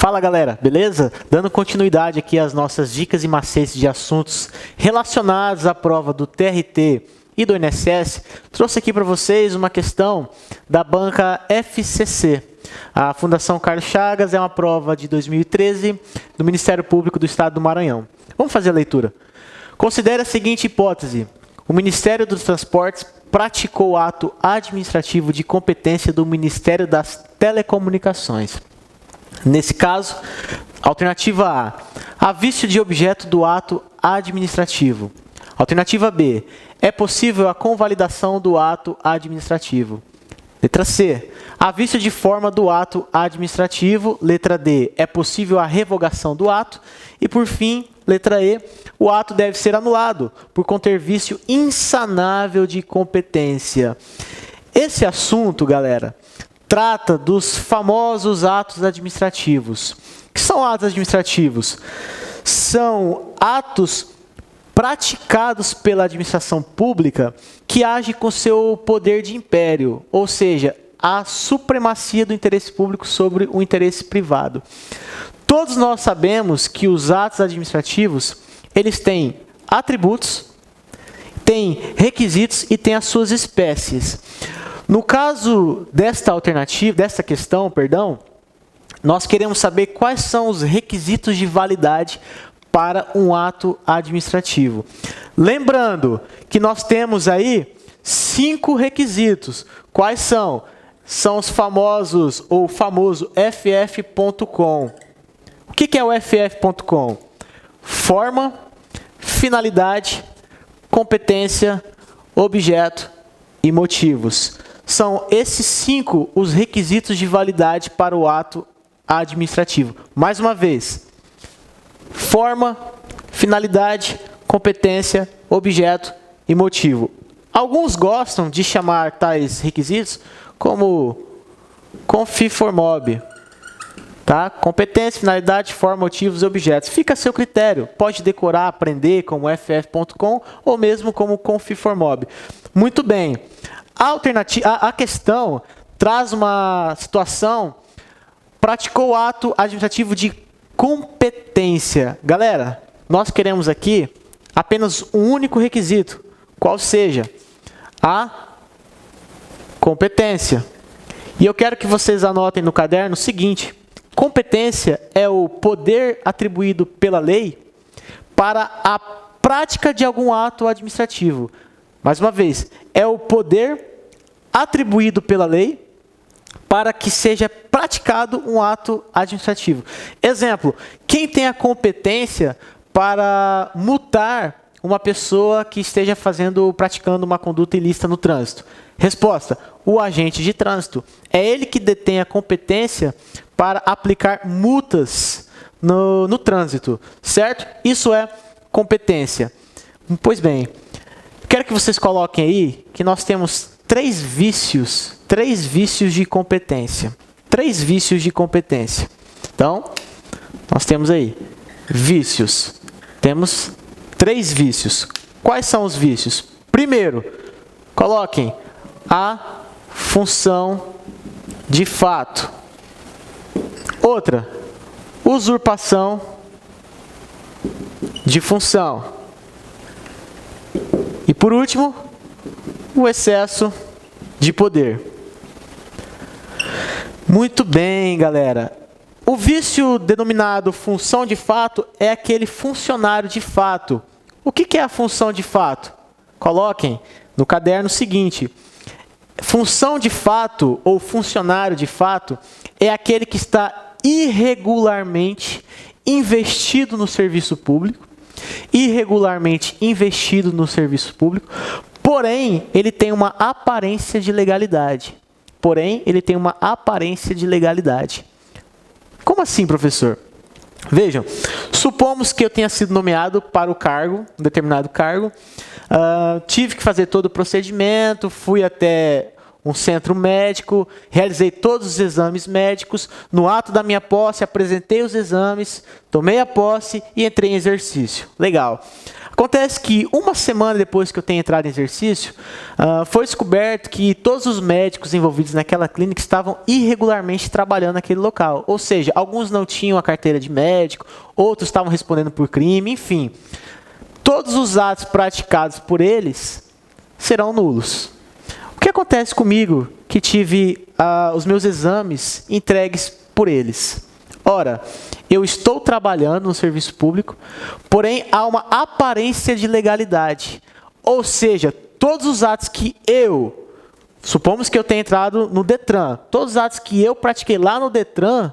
Fala galera, beleza? Dando continuidade aqui às nossas dicas e macetes de assuntos relacionados à prova do TRT e do INSS, trouxe aqui para vocês uma questão da banca FCC. A Fundação Carlos Chagas é uma prova de 2013 do Ministério Público do Estado do Maranhão. Vamos fazer a leitura. Considere a seguinte hipótese. O Ministério dos Transportes praticou o ato administrativo de competência do Ministério das Telecomunicações. Nesse caso, alternativa A, vício de objeto do ato administrativo. Alternativa B, é possível a convalidação do ato administrativo. Letra C, a vício de forma do ato administrativo. Letra D, é possível a revogação do ato. E por fim, letra E, o ato deve ser anulado por conter vício insanável de competência. Esse assunto, galera, trata dos famosos atos administrativos. O que são atos administrativos? São atos praticados pela administração pública que age com seu poder de império, ou seja, a supremacia do interesse público sobre o interesse privado. Todos nós sabemos que os atos administrativos, eles têm atributos, têm requisitos e têm as suas espécies. No caso desta questão, nós queremos saber quais são os requisitos de validade para um ato administrativo. Lembrando que nós temos aí 5 requisitos. Quais são? São os famosos, ou famoso ff.com. O que é o ff.com? Forma, finalidade, competência, objeto e motivos. São esses 5 os requisitos de validade para o ato administrativo. Mais uma vez, forma, finalidade, competência, objeto e motivo. Alguns gostam de chamar tais requisitos como confiformob. Tá? Competência, finalidade, forma, motivos e objetos. Fica a seu critério. Pode decorar, aprender como ff.com ou mesmo como confiformob. Muito bem. A questão traz uma situação, praticou o ato administrativo de competência. Galera, nós queremos aqui apenas um único requisito, qual seja a competência. E eu quero que vocês anotem no caderno o seguinte: competência é o poder atribuído pela lei para a prática de algum ato administrativo. Mais uma vez, é o poder atribuído pela lei para que seja praticado um ato administrativo. Exemplo, quem tem a competência para multar uma pessoa que esteja praticando uma conduta ilícita no trânsito? Resposta, o agente de trânsito. É ele que detém a competência para aplicar multas no trânsito, certo? Isso é competência. Pois bem, quero que vocês coloquem aí que nós temos 3 vícios de competência. 3 vícios de competência. Então, nós temos aí vícios. Temos 3 vícios. Quais são os vícios? Primeiro, coloquem a função de fato. Outra, usurpação de função. E por último, o excesso de poder. Muito bem, galera. O vício denominado função de fato é aquele funcionário de fato. O que é a função de fato? Coloquem no caderno o seguinte: função de fato ou funcionário de fato é aquele que está irregularmente investido no serviço público, porém, ele tem uma aparência de legalidade. Como assim, professor? Vejam, supomos que eu tenha sido nomeado para o cargo, um determinado cargo, tive que fazer todo o procedimento, fui até um centro médico, realizei todos os exames médicos, no ato da minha posse, apresentei os exames, tomei a posse e entrei em exercício. Legal. Acontece que uma semana depois que eu tenho entrado em exercício, foi descoberto que todos os médicos envolvidos naquela clínica estavam irregularmente trabalhando naquele local. Ou seja, alguns não tinham a carteira de médico, outros estavam respondendo por crime, enfim. Todos os atos praticados por eles serão nulos. O que acontece comigo que tive os meus exames entregues por eles? Ora, eu estou trabalhando no serviço público, porém há uma aparência de legalidade. Ou seja, todos os atos que supomos que eu tenha entrado no Detran, todos os atos que eu pratiquei lá no Detran,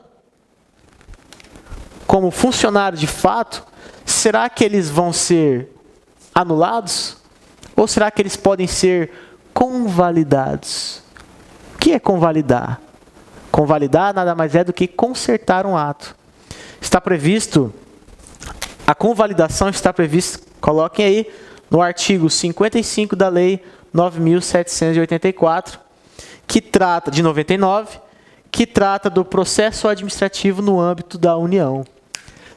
como funcionário de fato, será que eles vão ser anulados? Ou será que eles podem ser convalidados? O que é convalidar? Convalidar nada mais é do que consertar um ato. Está previsto, a convalidação está prevista, coloquem aí, no artigo 55 da Lei 9.784, que trata, de 99, que trata do processo administrativo no âmbito da União.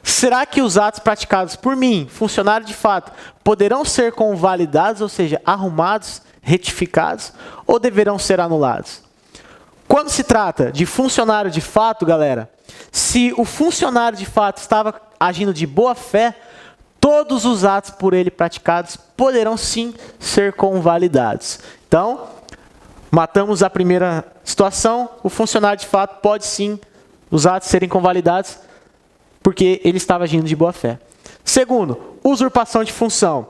Será que os atos praticados por mim, funcionário de fato, poderão ser convalidados, ou seja, arrumados, retificados, ou deverão ser anulados? Quando se trata de funcionário de fato, galera, se o funcionário de fato estava agindo de boa fé, todos os atos por ele praticados poderão sim ser convalidados. Então, matamos a primeira situação, o funcionário de fato pode sim os atos serem convalidados, porque ele estava agindo de boa fé. Segundo, usurpação de função.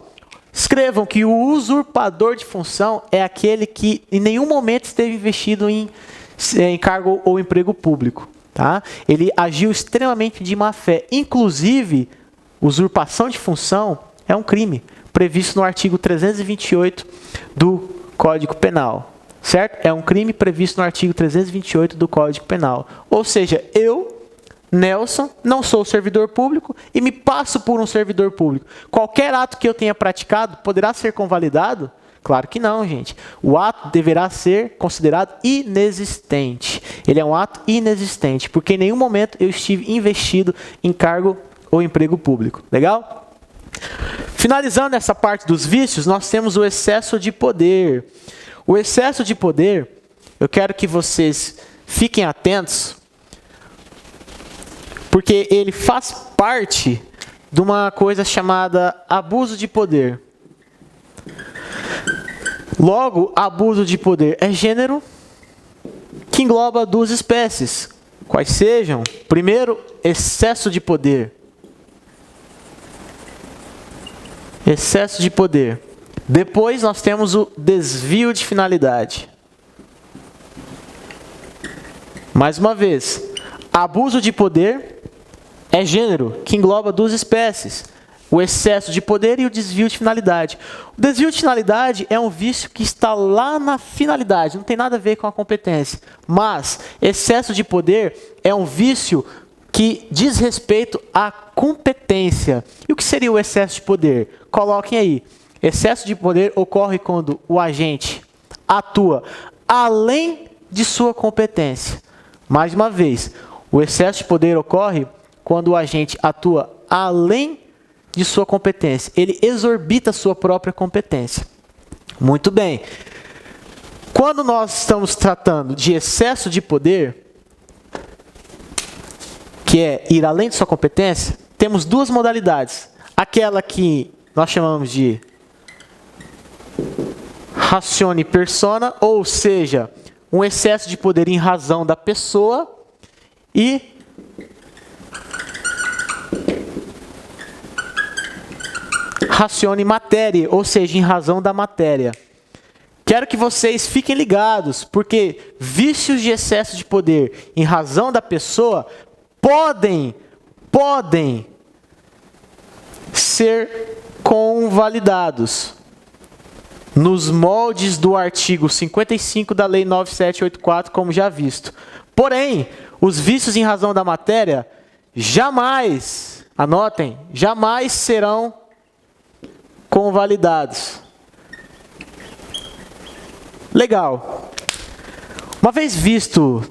Escrevam que o usurpador de função é aquele que em nenhum momento esteve investido em cargo ou emprego público. Tá? Ele agiu extremamente de má fé. Inclusive, usurpação de função é um crime previsto no artigo 328 do Código Penal. Certo? É um crime previsto no artigo 328 do Código Penal. Ou seja, eu, Nelson, não sou servidor público e me passo por um servidor público. Qualquer ato que eu tenha praticado poderá ser convalidado? Claro que não, gente. O ato deverá ser considerado inexistente. Ele é um ato inexistente, porque em nenhum momento eu estive investido em cargo ou emprego público. Legal? Finalizando essa parte dos vícios, nós temos o excesso de poder. O excesso de poder, eu quero que vocês fiquem atentos, porque ele faz parte de uma coisa chamada abuso de poder. Logo, abuso de poder é gênero que engloba duas espécies. Quais sejam? Primeiro, excesso de poder. Excesso de poder. Depois, nós temos o desvio de finalidade. Mais uma vez, abuso de poder é gênero que engloba duas espécies. O excesso de poder e o desvio de finalidade. O desvio de finalidade é um vício que está lá na finalidade, não tem nada a ver com a competência. Mas excesso de poder é um vício que diz respeito à competência. E o que seria o excesso de poder? Coloquem aí. Excesso de poder ocorre quando o agente atua além de sua competência. Mais uma vez, o excesso de poder ocorre quando o agente atua além de sua competência. Ele exorbita sua própria competência. Muito bem. Quando nós estamos tratando de excesso de poder, que é ir além de sua competência, temos duas modalidades. Aquela que nós chamamos de ratione persona, ou seja, um excesso de poder em razão da pessoa, e ratione matéria, ou seja, em razão da matéria. Quero que vocês fiquem ligados, porque vícios de excesso de poder em razão da pessoa podem ser convalidados nos moldes do artigo 55 da Lei 9784, como já visto. Porém, os vícios em razão da matéria jamais, anotem, jamais serão convalidados. Legal. Uma vez visto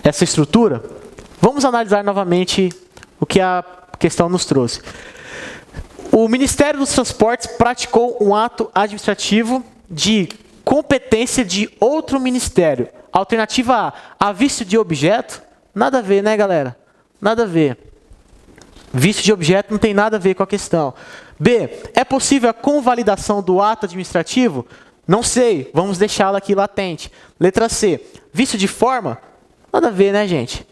essa estrutura, vamos analisar novamente o que a questão nos trouxe. O Ministério dos Transportes praticou um ato administrativo de competência de outro ministério. Alternativa A, vício de objeto? Nada a ver, né, galera? Nada a ver. Vício de objeto não tem nada a ver com a questão. B, é possível a convalidação do ato administrativo? Não sei, vamos deixá-la aqui latente. Letra C, vício de forma? Nada a ver, né, gente?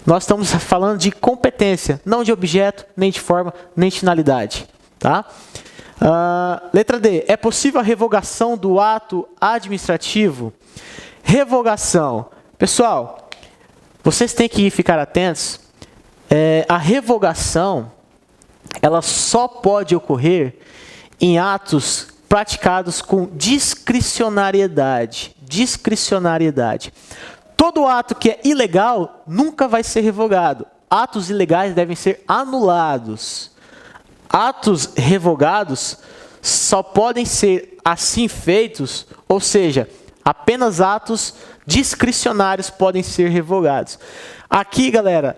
Nós estamos falando de competência, não de objeto, nem de forma, nem de finalidade. Tá? Letra D, é possível a revogação do ato administrativo? Revogação. Pessoal, vocês têm que ficar atentos. A revogação, ela só pode ocorrer em atos praticados com discricionariedade. Discricionariedade. Todo ato que é ilegal nunca vai ser revogado. Atos ilegais devem ser anulados. Atos revogados só podem ser assim feitos, ou seja, apenas atos discricionários podem ser revogados. Aqui, galera,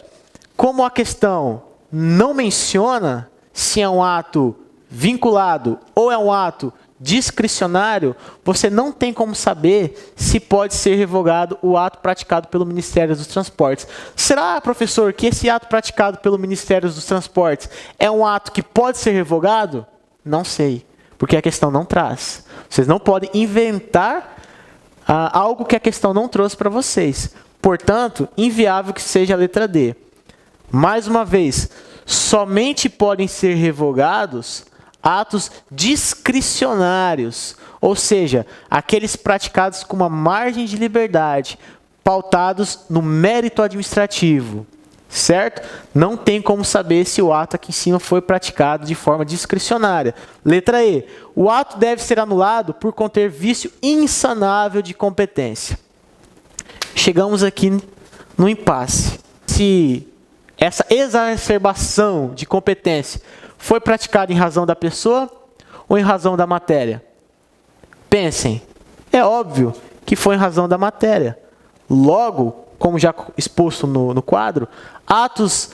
como a questão não menciona se é um ato vinculado ou é um ato discricionário, você não tem como saber se pode ser revogado o ato praticado pelo Ministério dos Transportes. Será, professor, que esse ato praticado pelo Ministério dos Transportes é um ato que pode ser revogado? Não sei, porque a questão não traz. Vocês não podem inventar algo que a questão não trouxe para vocês. Portanto, inviável que seja a letra D. Mais uma vez, somente podem ser revogados atos discricionários, ou seja, aqueles praticados com uma margem de liberdade, pautados no mérito administrativo, certo? Não tem como saber se o ato aqui em cima foi praticado de forma discricionária. Letra E, o ato deve ser anulado por conter vício insanável de competência. Chegamos aqui no impasse. Se essa exacerbação de competência foi praticada em razão da pessoa ou em razão da matéria? Pensem, é óbvio que foi em razão da matéria. Logo, como já exposto no quadro, atos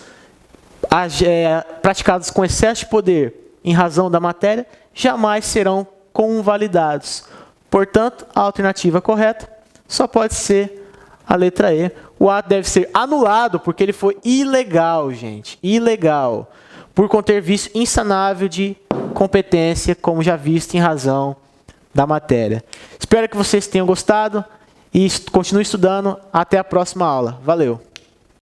praticados com excesso de poder em razão da matéria jamais serão convalidados. Portanto, a alternativa correta só pode ser a letra E. O ato deve ser anulado porque ele foi ilegal, gente. Ilegal. Por conter vício insanável de competência, como já visto, em razão da matéria. Espero que vocês tenham gostado e continuem estudando. Até a próxima aula. Valeu!